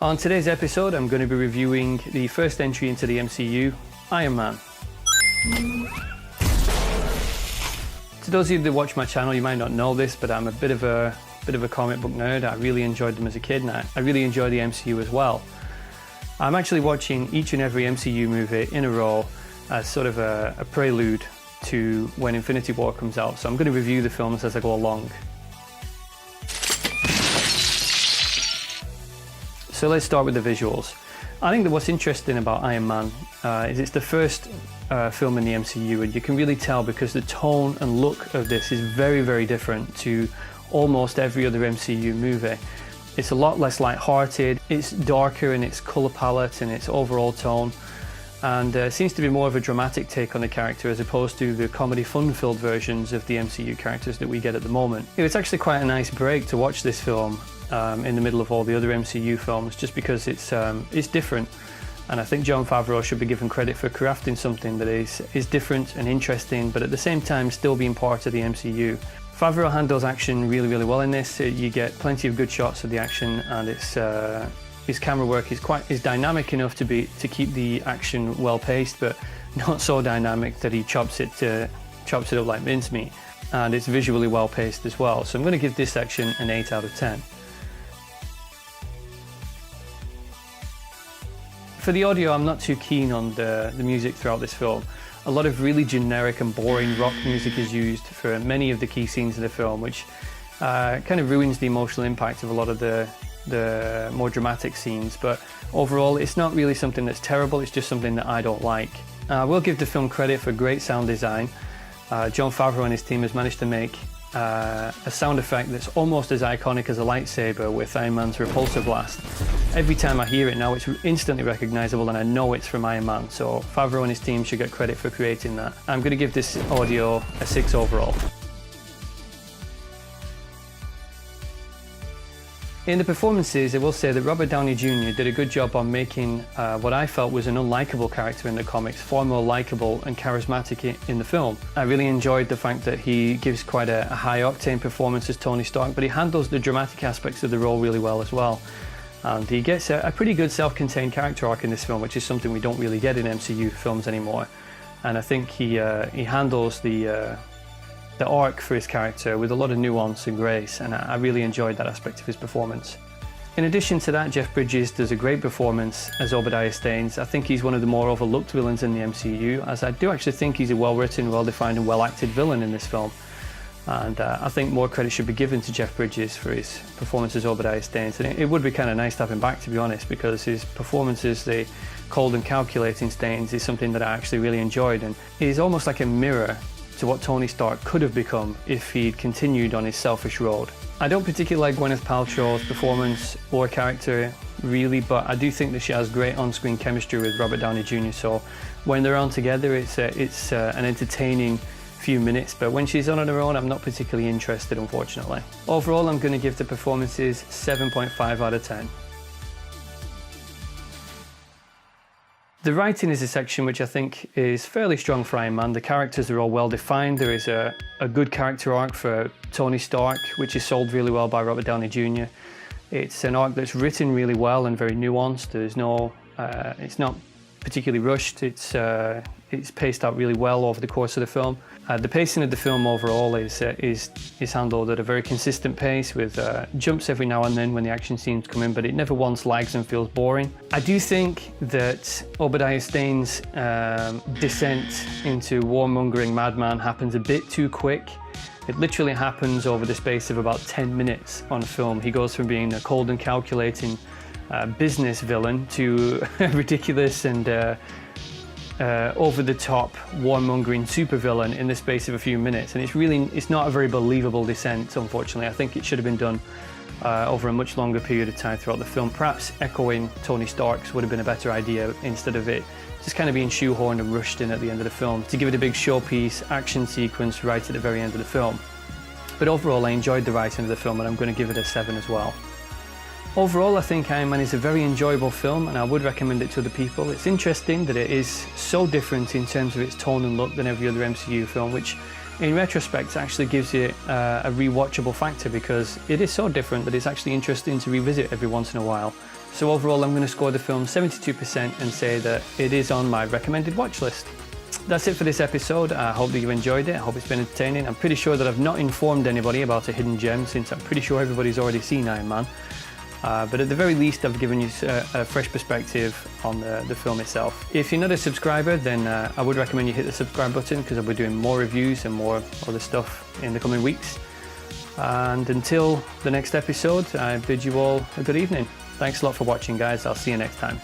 On today's episode, I'm going to be reviewing the first entry into the MCU, Iron Man. To those of you that watch my channel, you might not know this, but I'm a bit of a comic book nerd. I really enjoyed them as a kid, and I really enjoy the MCU as well. I'm actually watching each and every MCU movie in a row as sort of a prelude to when Infinity War comes out, so I'm going to review the films as I go along. So let's start with the visuals. I think that what's interesting about Iron Man is it's the first film in the MCU, and you can really tell because the tone and look of this is very, very different to almost every other MCU movie. It's a lot less light-hearted, it's darker in its colour palette and its overall tone, and seems to be more of a dramatic take on the character as opposed to the comedy fun-filled versions of the MCU characters that we get at the moment. It was actually quite a nice break to watch this film in the middle of all the other MCU films, just because it's different, and I think Jon Favreau should be given credit for crafting something that is different and interesting, but at the same time still being part of the MCU. Favreau handles action really, really well in this. You get plenty of good shots of the action, and his camera work is dynamic enough to keep the action well paced, but not so dynamic that he chops it up like mincemeat. And it's visually well paced as well. So I'm going to give this section an 8 out of 10. For the audio, I'm not too keen on the music throughout this film. A lot of really generic and boring rock music is used for many of the key scenes of the film, which kind of ruins the emotional impact of a lot of the more dramatic scenes. But overall, it's not really something that's terrible, it's just something that I don't like. I will give the film credit for great sound design. Jon Favreau and his team has managed to make a sound effect that's almost as iconic as a lightsaber with Iron Man's repulsor blast. Every time I hear it now, it's instantly recognizable, and I know it's from Iron Man, so Favreau and his team should get credit for creating that. I'm going to give this audio a 6 overall. In the performances, I will say that Robert Downey Jr. did a good job on making what I felt was an unlikable character in the comics far more likable and charismatic in the film. I really enjoyed the fact that he gives quite a high-octane performance as Tony Stark, but he handles the dramatic aspects of the role really well as well. And he gets a pretty good self-contained character arc in this film, which is something we don't really get in MCU films anymore. And I think he handles the arc for his character with a lot of nuance and grace, and I really enjoyed that aspect of his performance. In addition to that, Jeff Bridges does a great performance as Obadiah Stane. I think he's one of the more overlooked villains in the MCU, as I do actually think he's a well-written, well-defined and well-acted villain in this film. And I think more credit should be given to Jeff Bridges for his performance as Obadiah Stane. And it would be kind of nice to have him back, to be honest, because his performance as the cold and calculating Stane is something that I actually really enjoyed, and he's almost like a mirror to what Tony Stark could have become if he'd continued on his selfish road. I don't particularly like Gwyneth Paltrow's performance or character really, but I do think that she has great on-screen chemistry with Robert Downey Jr. So when they're on together, it's an entertaining few minutes, but when she's on her own, I'm not particularly interested, unfortunately. Overall, I'm going to give the performances 7.5 out of 10. The writing is a section which I think is fairly strong for Iron Man. The characters are all well defined. There is a good character arc for Tony Stark, which is sold really well by Robert Downey Jr. It's an arc that's written really well and very nuanced. There's no, it's not particularly rushed. It's paced out really well over the course of the film. The pacing of the film overall is handled at a very consistent pace, with jumps every now and then when the action scenes come in, but it never once lags and feels boring. I do think that Obadiah Stane's descent into warmongering madman happens a bit too quick. It literally happens over the space of about 10 minutes on film. He goes from being a cold and calculating business villain to a ridiculous and over-the-top warmongering supervillain in the space of a few minutes, and it's not a very believable descent, unfortunately. I think it should have been done over a much longer period of time throughout the film. Perhaps echoing Tony Stark's would have been a better idea, instead of it just kind of being shoehorned and rushed in at the end of the film to give it a big showpiece action sequence right at the very end of the film. But overall, I enjoyed the writing of the film, and I'm going to give it a 7 as well. Overall, I think Iron Man is a very enjoyable film, and I would recommend it to other people. It's interesting that it is so different in terms of its tone and look than every other MCU film, which in retrospect actually gives it a rewatchable factor, because it is so different that it's actually interesting to revisit every once in a while. So overall, I'm going to score the film 72% and say that it is on my recommended watch list. That's it for this episode. I hope that you enjoyed it. I hope it's been entertaining. I'm pretty sure that I've not informed anybody about a hidden gem, since I'm pretty sure everybody's already seen Iron Man. But at the very least, I've given you a fresh perspective on the film itself. If you're not a subscriber, then I would recommend you hit the subscribe button, because I'll be doing more reviews and more other stuff in the coming weeks. And until the next episode, I bid you all a good evening. Thanks a lot for watching, guys. I'll see you next time.